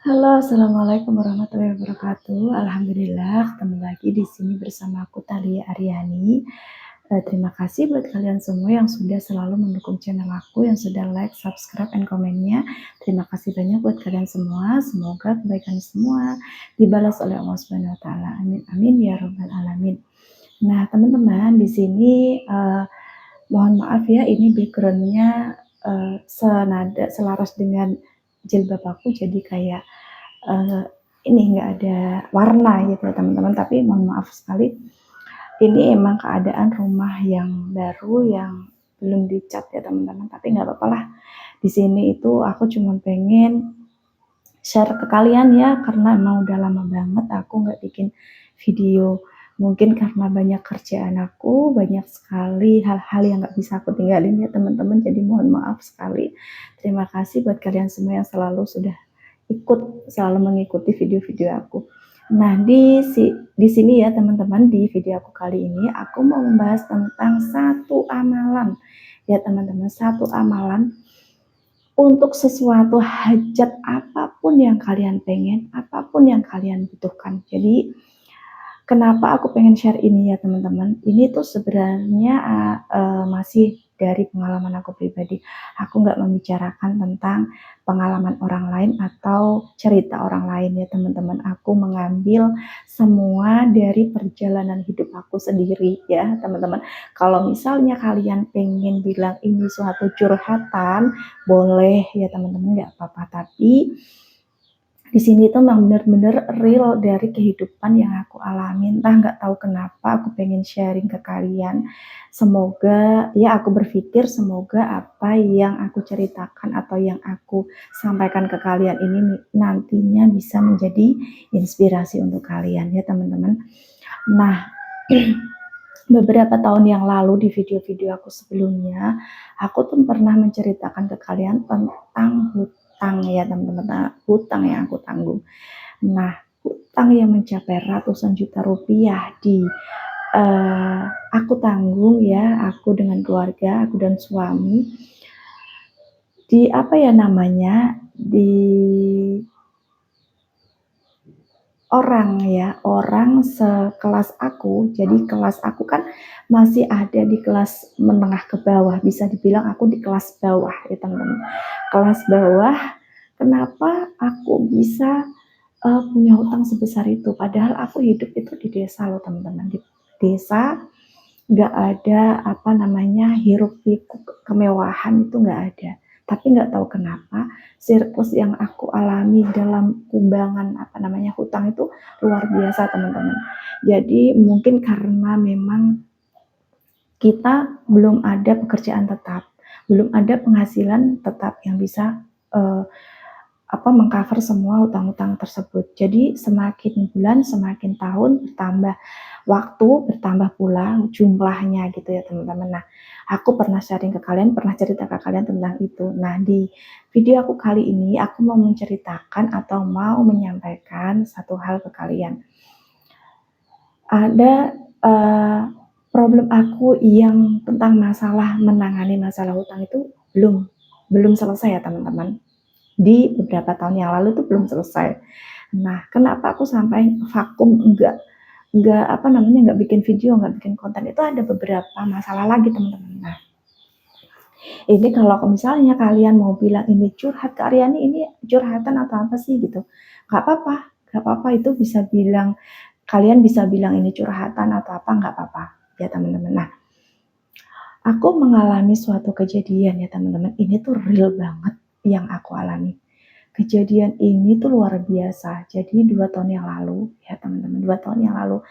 Halo, assalamualaikum warahmatullahi wabarakatuh. Alhamdulillah, ketemu lagi di sini bersama aku Thalia Aryani. Terima kasih buat kalian semua yang sudah selalu mendukung channel aku, yang sudah like, subscribe, and komennya. Terima kasih banyak buat kalian semua. Semoga kebaikan semua dibalas oleh Allah Subhanahu Wa Taala. Amin amin ya robbal alamin. Nah, teman-teman di sini mohon maaf ya, ini backgroundnya senada selaras dengan jilbab aku, jadi kayak uh, ini nggak ada warna gitu ya teman-teman, tapi mohon maaf sekali, ini emang keadaan rumah yang baru yang belum dicat ya teman-teman, tapi nggak apa-apa lah. Di sini itu aku cuma pengen share ke kalian ya, karena emang udah lama banget aku nggak bikin video. Mungkin karena banyak kerjaan aku, banyak sekali hal-hal yang nggak bisa aku tinggalin ya teman-teman, jadi mohon maaf sekali. Terima kasih buat kalian semua yang sudah selalu mengikuti video-video aku. Nah, di sini ya teman-teman, di video aku kali ini aku mau membahas tentang satu amalan. Ya teman-teman, satu amalan untuk sesuatu hajat apapun yang kalian pengen, apapun yang kalian butuhkan. Jadi kenapa aku pengen share ini ya teman-teman? Ini tuh sebenarnya masih dari pengalaman aku pribadi. Aku nggak membicarakan tentang pengalaman orang lain atau cerita orang lain ya teman-teman. Aku mengambil semua dari perjalanan hidup aku sendiri ya teman-teman. Kalau misalnya kalian pengen bilang ini suatu curhatan, boleh ya teman-teman, nggak apa-apa. Tapi di sini tuh memang bener-bener real dari kehidupan yang aku alami. Entah nggak tahu kenapa aku pengen sharing ke kalian. Semoga ya, aku berpikir semoga apa yang aku ceritakan atau yang aku sampaikan ke kalian ini nantinya bisa menjadi inspirasi untuk kalian ya teman-teman. Nah, beberapa tahun yang lalu di video-video aku sebelumnya, aku tuh pernah menceritakan ke kalian tentang hutang ya teman-teman, hutang yang aku tanggung. Nah, hutang yang mencapai ratusan juta rupiah aku tanggung ya, aku dengan keluarga, aku dan suami, di apa ya namanya, di orang sekelas aku. Jadi kelas aku kan masih ada di kelas menengah ke bawah, bisa dibilang aku di kelas bawah ya teman-teman. Kelas bawah, kenapa aku bisa punya hutang sebesar itu? Padahal aku hidup itu di desa loh teman-teman, di desa, nggak ada apa namanya hiruk pikuk kemewahan, itu nggak ada. Tapi nggak tahu kenapa sirkus yang aku alami dalam kumbangan apa namanya hutang itu luar biasa teman-teman. Jadi mungkin karena memang kita belum ada pekerjaan tetap, belum ada penghasilan tetap yang bisa mengcover semua hutang-hutang tersebut. Jadi semakin bulan, semakin tahun bertambah, waktu bertambah pula jumlahnya gitu ya teman-teman. Nah, aku pernah sharing ke kalian, pernah cerita ke kalian tentang itu. Nah, di video aku kali ini aku mau menceritakan atau mau menyampaikan satu hal ke kalian. Ada problem aku yang tentang masalah menangani masalah hutang itu belum selesai ya teman-teman. Di beberapa tahun yang lalu tuh belum selesai. Nah, kenapa aku sampai vakum, nggak bikin video, nggak bikin konten, itu ada beberapa masalah lagi teman-teman. Nah, ini kalau misalnya kalian mau bilang ini curhat ke Aryani, ini curhatan atau apa sih gitu, nggak apa-apa, itu bisa bilang, kalian bisa bilang ini curhatan atau apa, nggak apa-apa ya teman-teman. Nah, aku mengalami suatu kejadian ya teman-teman, ini tuh real banget yang aku alami. Kejadian ini tuh luar biasa. Jadi 2 tahun yang lalu ya teman-teman, 2 tahun yang lalu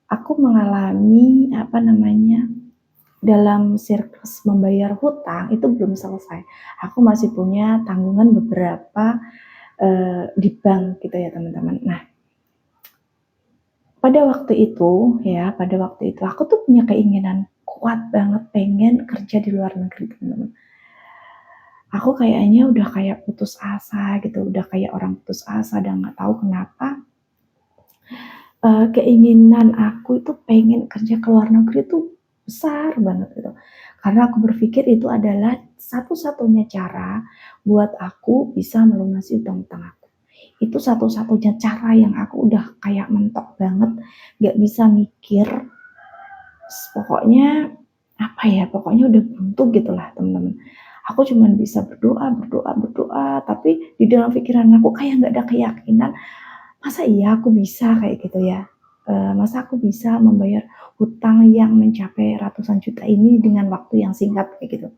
aku mengalami dalam siklus membayar hutang itu belum selesai. Aku masih punya tanggungan beberapa di bank gitu ya teman-teman. Nah, pada waktu itu aku tuh punya keinginan kuat banget pengen kerja di luar negeri teman-teman. Aku kayaknya udah kayak putus asa gitu, udah kayak orang putus asa dan nggak tahu kenapa keinginan aku itu pengen kerja ke luar negeri tuh besar banget gitu. Karena aku berpikir itu adalah satu-satunya cara buat aku bisa melunasi utang-utang aku. Itu satu-satunya cara yang aku udah kayak mentok banget, gak bisa mikir. Pokoknya apa ya, pokoknya udah buntu gitulah teman-teman. Aku cuma bisa berdoa, tapi di dalam pikiran aku kayak gak ada keyakinan, masa iya aku bisa kayak gitu ya. Masa aku bisa membayar hutang yang mencapai ratusan juta ini dengan waktu yang singkat kayak gitu.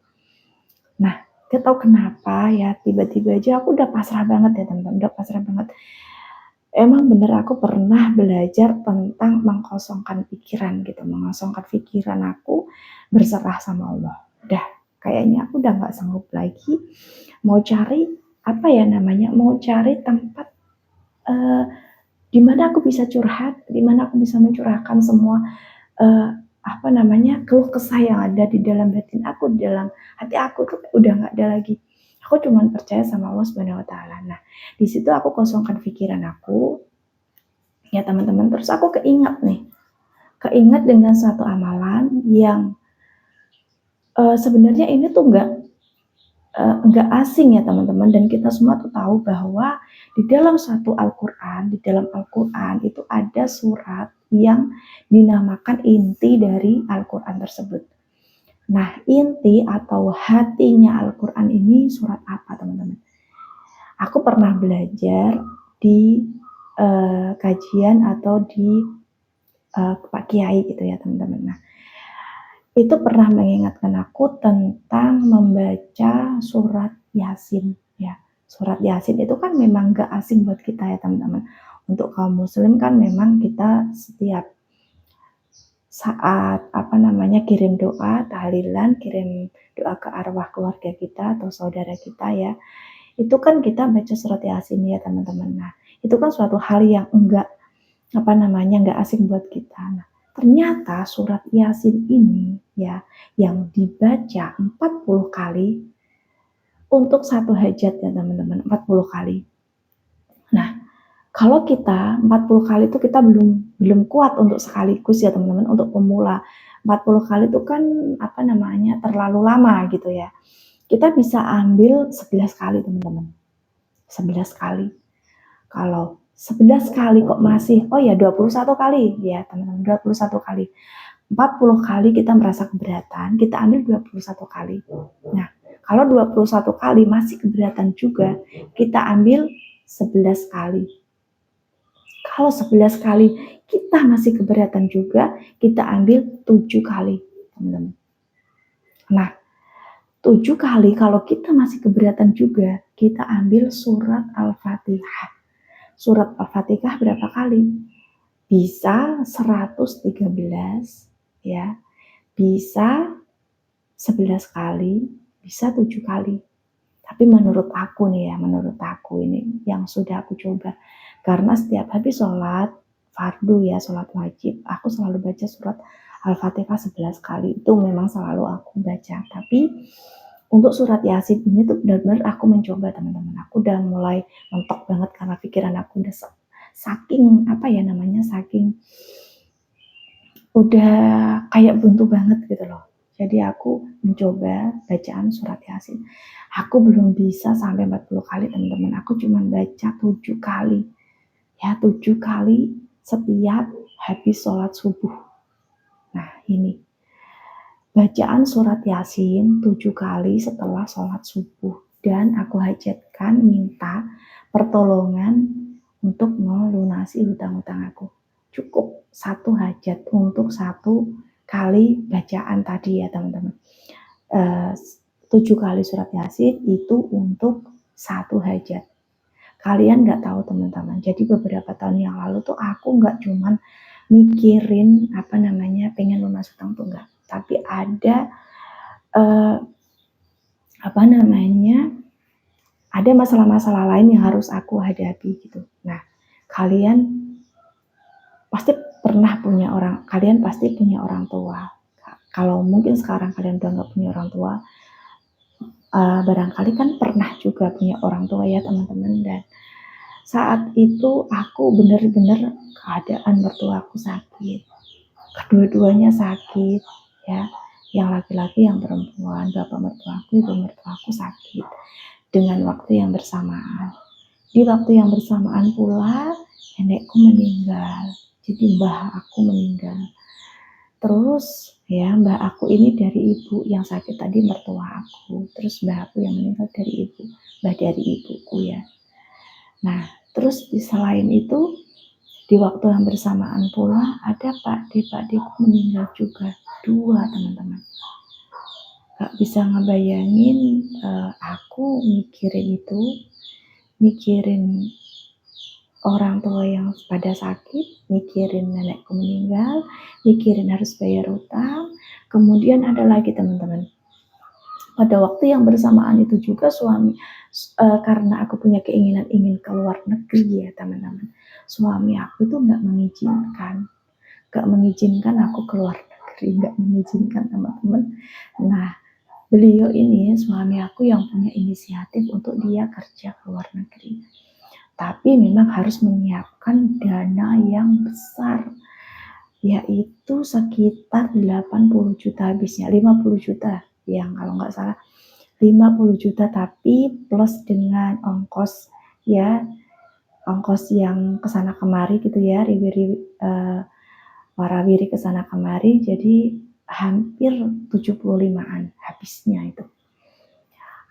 Nah, gak tahu kenapa ya, tiba-tiba aja aku udah pasrah banget ya teman-teman, udah pasrah banget. Emang bener aku pernah belajar tentang mengkosongkan pikiran gitu, mengosongkan pikiran aku, berserah sama Allah. Udah, kayaknya aku udah gak sanggup lagi mau cari, apa ya namanya, mau cari tempat di mana aku bisa curhat, di mana aku bisa mencurahkan semua apa namanya, keluh kesah yang ada di dalam batin aku, di dalam hati aku tuh udah nggak ada lagi. Aku cuma percaya sama Allah Subhanahu Wa Taala. Nah, di situ aku kosongkan pikiran aku, ya teman-teman. Terus aku keingat dengan satu amalan yang sebenarnya ini tuh nggak asing ya teman-teman, dan kita semua tuh tahu bahwa di dalam satu Al-Quran, di dalam Al-Quran itu ada surat yang dinamakan inti dari Al-Quran tersebut. Nah, inti atau hatinya Al-Quran ini surat apa teman-teman? Aku pernah belajar di kajian atau di Pak Kiai gitu ya teman-teman. Nah, itu pernah mengingatkan aku tentang membaca surat Yasin ya. Surat Yasin itu kan memang gak asing buat kita ya teman-teman. Untuk kaum muslim kan memang kita setiap saat kirim doa, tahlilan, kirim doa ke arwah keluarga kita atau saudara kita ya. Itu kan kita baca surat Yasin ya teman-teman. Nah, itu kan suatu hal yang enggak asing buat kita. Nah, ternyata surat Yasin ini ya yang dibaca 40 kali untuk satu hajat ya teman-teman, 40 kali. Nah, kalau kita 40 kali itu kita belum kuat untuk sekaligus ya teman-teman, untuk pemula. 40 kali itu kan terlalu lama gitu ya. Kita bisa ambil 11 kali teman-teman. 11 kali. Kalau 11 kali kok masih, 21 kali ya teman-teman, 21 kali. 40 kali kita merasa keberatan, kita ambil 21 kali. Nah, kalau 21 kali masih keberatan juga, kita ambil 11 kali. Kalau 11 kali kita masih keberatan juga, kita ambil 7 kali, teman-teman. Nah, 7 kali kalau kita masih keberatan juga, kita ambil surat Al-Fatihah. Surat Al-Fatihah berapa kali? Bisa 113 ya. Bisa 11 kali, bisa 7 kali. Tapi menurut aku ini yang sudah aku coba. Karena setiap habis sholat fardu ya, sholat wajib, aku selalu baca surat Al-Fatihah 11 kali. Itu memang selalu aku baca. Tapi untuk surat Yasin ini tuh benar-benar aku mencoba teman-teman. Aku udah mulai mentok banget karena pikiran aku udah saking udah kayak buntu banget gitu loh. Jadi aku mencoba bacaan surat Yasin. Aku belum bisa sampai 40 kali teman-teman. Aku cuma baca 7 kali. Ya 7 kali setiap habis sholat subuh. Nah ini. Bacaan surat Yasin 7 kali setelah sholat subuh. Dan aku hajatkan minta pertolongan untuk melunasi hutang-hutang aku. Cukup satu hajat untuk satu kali bacaan tadi ya teman-teman. 7 kali surat Yasin itu untuk satu hajat. Kalian gak tahu teman-teman. Jadi beberapa tahun yang lalu tuh aku gak cuman mikirin pengen lunas hutang tuh enggak. Tapi ada ada masalah-masalah lain yang harus aku hadapi gitu. Nah, kalian pasti punya orang tua. Kalau mungkin sekarang kalian udah nggak punya orang tua, barangkali kan pernah juga punya orang tua ya teman-teman. Dan saat itu aku benar-benar keadaan mertua aku sakit, kedua-duanya sakit ya, yang laki-laki yang perempuan, bapak mertua aku, ibu mertua aku sakit dengan waktu yang bersamaan. Di waktu yang bersamaan pula nenekku meninggal. Jadi mbah aku meninggal. Terus ya mbah aku ini dari ibu yang sakit tadi mertua aku. Terus mbah aku yang meninggal dari ibu, mbah dari ibuku ya. Nah, terus di selain itu di waktu yang bersamaan pula ada pakde-pakdeku meninggal juga. 2 teman-teman. Gak bisa ngebayangin aku mikirin orang tua yang pada sakit, mikirin nenekku meninggal, mikirin harus bayar utang. Kemudian ada lagi teman-teman. Pada waktu yang bersamaan itu juga suami, karena aku punya keinginan ingin keluar negeri ya teman-teman. Suami aku tuh gak mengizinkan aku keluar negeri, gak mengizinkan teman-teman. Nah, beliau ini suami aku yang punya inisiatif untuk dia kerja ke luar negeri. Tapi memang harus menyiapkan dana yang besar, yaitu sekitar 80 juta habisnya, 50 juta yang kalau nggak salah 50 juta, tapi plus dengan ongkos ya, ongkos yang kesana kemari gitu ya, warawiri kesana kemari, jadi hampir 75-an habisnya itu.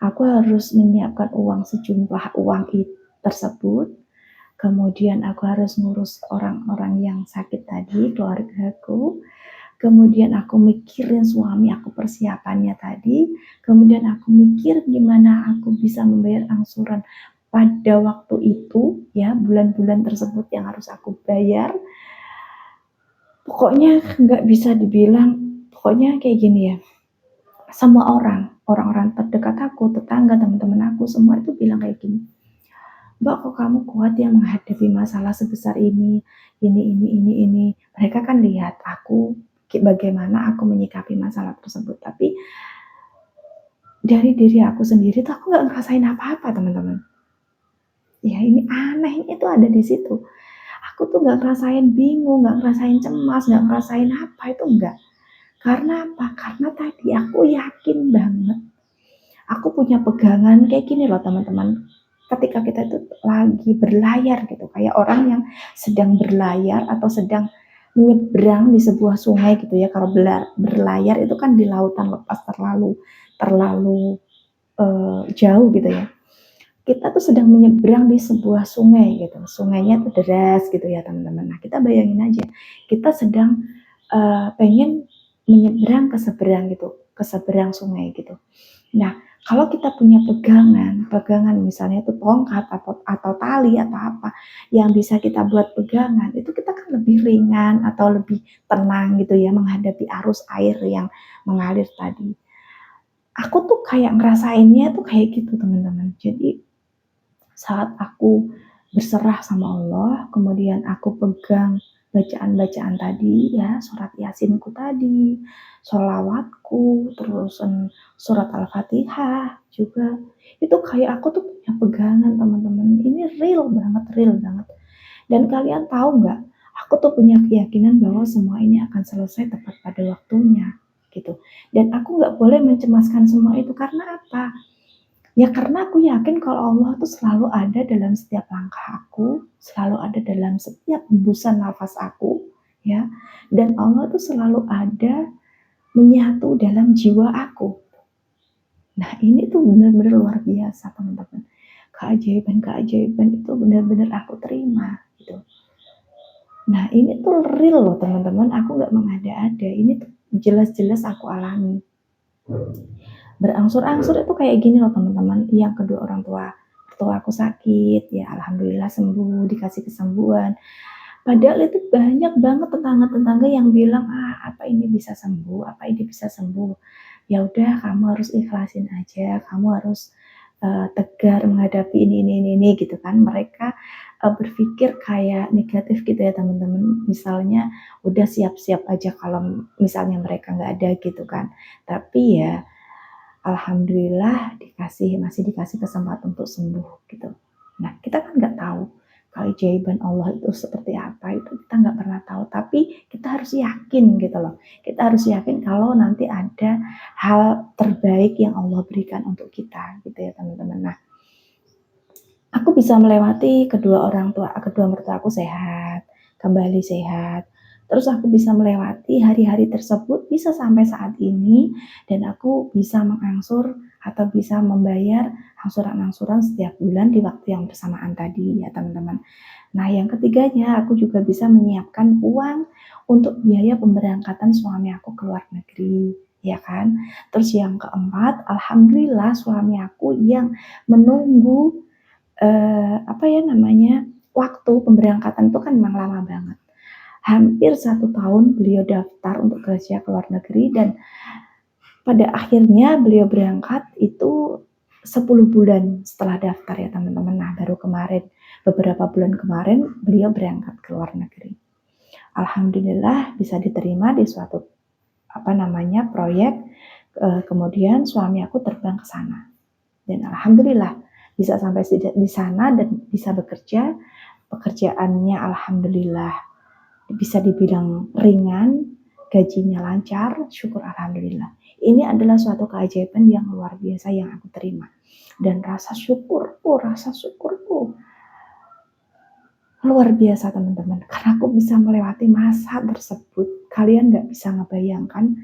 Aku harus menyiapkan uang sejumlah uang tersebut. Kemudian aku harus ngurus orang-orang yang sakit tadi, keluargaku. Kemudian aku mikirin suami aku persiapannya tadi. Kemudian aku mikir gimana aku bisa membayar angsuran pada waktu itu, ya bulan-bulan tersebut yang harus aku bayar. Pokoknya nggak bisa dibilang, pokoknya kayak gini ya. Semua orang-orang terdekat aku, tetangga, teman-teman aku, semua itu bilang kayak gini. Mbak, kok kamu kuat ya menghadapi masalah sebesar ini. Mereka kan lihat aku bagaimana aku menyikapi masalah tersebut. Tapi dari diri aku sendiri tuh aku nggak ngerasain apa-apa teman-teman. Ya ini aneh, itu ada di situ. Aku tuh nggak ngerasain bingung, nggak ngerasain cemas, nggak ngerasain apa, itu enggak. Karena apa? Karena tadi aku yakin banget. Aku punya pegangan kayak gini loh teman-teman. Ketika kita itu lagi berlayar gitu, kayak orang yang sedang berlayar atau sedang menyeberang di sebuah sungai gitu ya. Kalau berlayar itu kan di lautan lepas terlalu jauh gitu ya. Kita tuh sedang menyeberang di sebuah sungai gitu. Sungainya tuh deras gitu ya teman-teman. Nah kita bayangin aja, kita sedang pengen menyeberang ke seberang sungai gitu. Nah, kalau kita punya pegangan misalnya itu tongkat atau tali atau apa yang bisa kita buat pegangan, itu kita kan lebih ringan atau lebih tenang gitu ya menghadapi arus air yang mengalir tadi. Aku tuh kayak ngerasainnya tuh kayak gitu teman-teman. Jadi saat aku berserah sama Allah, kemudian aku pegang bacaan-bacaan tadi ya, surat Yasinku tadi, sholawatku, terus surat Al-Fatihah juga. Itu kayak aku tuh punya pegangan teman-teman. Ini real banget. Dan kalian tahu nggak? Aku tuh punya keyakinan bahwa semua ini akan selesai tepat pada waktunya gitu. Dan aku nggak boleh mencemaskan semua itu karena apa? Ya karena aku yakin kalau Allah tuh selalu ada dalam setiap langkah aku, selalu ada dalam setiap hembusan nafas aku, ya. Dan Allah tuh selalu ada menyatu dalam jiwa aku. Nah ini tuh benar-benar luar biasa teman-teman. Keajaiban itu benar-benar aku terima gitu. Nah ini tuh real loh teman-teman, aku nggak mengada-ada, ini tuh jelas-jelas aku alami. Berangsur-angsur itu kayak gini loh teman-teman. Yang kedua orang tua aku sakit, ya alhamdulillah sembuh, dikasih kesembuhan. Padahal itu banyak banget tetangga-tetangga yang bilang, apa ini bisa sembuh. Ya udah kamu harus ikhlasin aja, kamu harus tegar menghadapi ini gitu kan. Mereka berpikir kayak negatif gitu ya teman-teman. Misalnya udah siap-siap aja kalau misalnya mereka nggak ada gitu kan. Tapi ya alhamdulillah masih dikasih kesempatan untuk sembuh gitu. Nah kita kan nggak tahu keajaiban Allah itu seperti apa, itu kita nggak pernah tahu. Tapi kita harus yakin gitu loh. Kita harus yakin kalau nanti ada hal terbaik yang Allah berikan untuk kita gitu ya teman-teman. Nah aku bisa melewati kedua mertua aku sehat, kembali sehat. Terus aku bisa melewati hari-hari tersebut bisa sampai saat ini dan aku bisa mengangsur atau bisa membayar angsuran-angsuran setiap bulan di waktu yang bersamaan tadi ya teman-teman. Nah yang ketiganya aku juga bisa menyiapkan uang untuk biaya pemberangkatan suami aku ke luar negeri ya kan. Terus yang keempat, alhamdulillah suami aku yang menunggu waktu pemberangkatan itu kan memang lama banget. Hampir 1 tahun beliau daftar untuk kerja ke luar negeri dan pada akhirnya beliau berangkat itu 10 bulan setelah daftar ya teman-teman. Nah baru kemarin, beberapa bulan kemarin beliau berangkat ke luar negeri. Alhamdulillah bisa diterima di suatu proyek, kemudian suami aku terbang ke sana. Dan alhamdulillah bisa sampai di sana dan bisa bekerja, pekerjaannya alhamdulillah bisa dibilang ringan, gajinya lancar, syukur alhamdulillah. Ini adalah suatu keajaiban yang luar biasa yang aku terima. Dan rasa syukurku luar biasa teman-teman. Karena aku bisa melewati masa tersebut. Kalian gak bisa ngebayangkan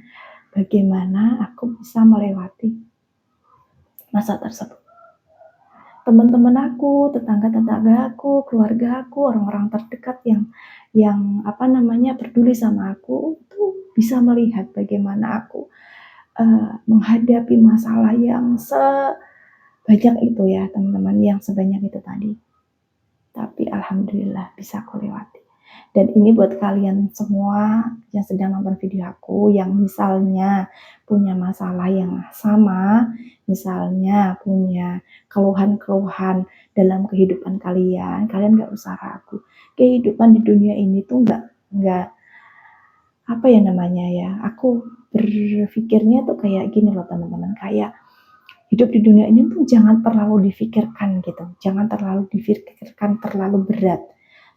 bagaimana aku bisa melewati masa tersebut. Teman-teman aku, tetangga-tetangga aku, keluarga aku, orang-orang terdekat yang peduli sama aku itu bisa melihat bagaimana aku menghadapi masalah yang sebanyak itu ya teman-teman, yang sebanyak itu tadi. Tapi alhamdulillah bisa aku lewati. Dan ini buat kalian semua yang sedang nonton video aku, yang misalnya punya masalah yang sama, misalnya punya keluhan-keluhan dalam kehidupan kalian gak usah ragu. Kehidupan di dunia ini tuh gak aku berpikirnya tuh kayak gini loh teman-teman, kayak hidup di dunia ini tuh jangan terlalu difikirkan gitu, jangan terlalu difikirkan terlalu berat.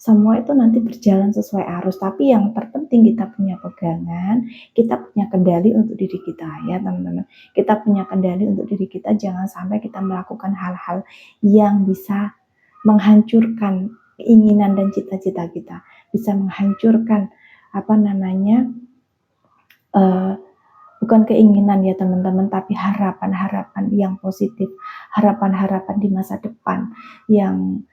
Semua itu nanti berjalan sesuai arus, tapi yang terpenting kita punya pegangan, kita punya kendali untuk diri kita ya teman-teman. Kita punya kendali untuk diri kita, jangan sampai kita melakukan hal-hal yang bisa menghancurkan keinginan dan cita-cita kita, bisa menghancurkan bukan keinginan ya teman-teman, tapi harapan-harapan yang positif, harapan-harapan di masa depan yang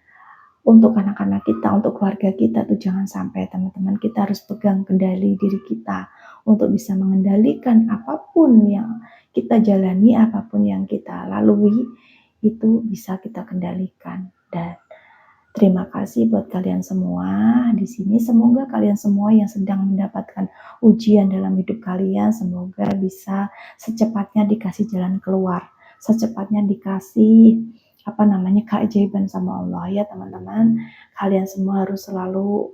untuk anak-anak kita, untuk keluarga kita tuh jangan sampai teman-teman. Kita harus pegang kendali diri kita untuk bisa mengendalikan apapun yang kita jalani, apapun yang kita lalui, itu bisa kita kendalikan. Dan terima kasih buat kalian semua di sini. Semoga kalian semua yang sedang mendapatkan ujian dalam hidup kalian, semoga bisa secepatnya dikasih jalan keluar, secepatnya dikasih keajaiban sama Allah ya teman-teman. Kalian semua harus selalu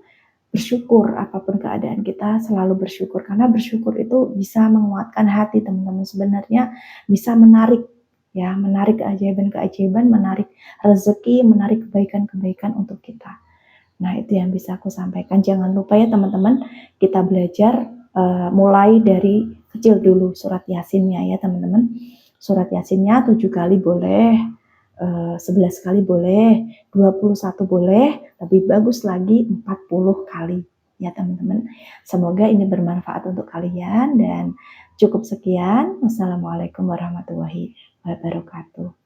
bersyukur apapun keadaan kita, selalu bersyukur karena bersyukur itu bisa menguatkan hati teman-teman. Sebenarnya bisa menarik keajaiban-keajaiban, menarik rezeki, menarik kebaikan-kebaikan untuk kita. Nah itu yang bisa aku sampaikan. Jangan lupa ya teman-teman, kita belajar mulai dari kecil dulu surat Yasinnya ya teman-teman. Surat Yasinnya 7 kali boleh, 11 kali boleh, 21 boleh, lebih bagus lagi 40 kali ya teman-teman. Semoga ini bermanfaat untuk kalian dan cukup sekian. Wassalamualaikum warahmatullahi wabarakatuh.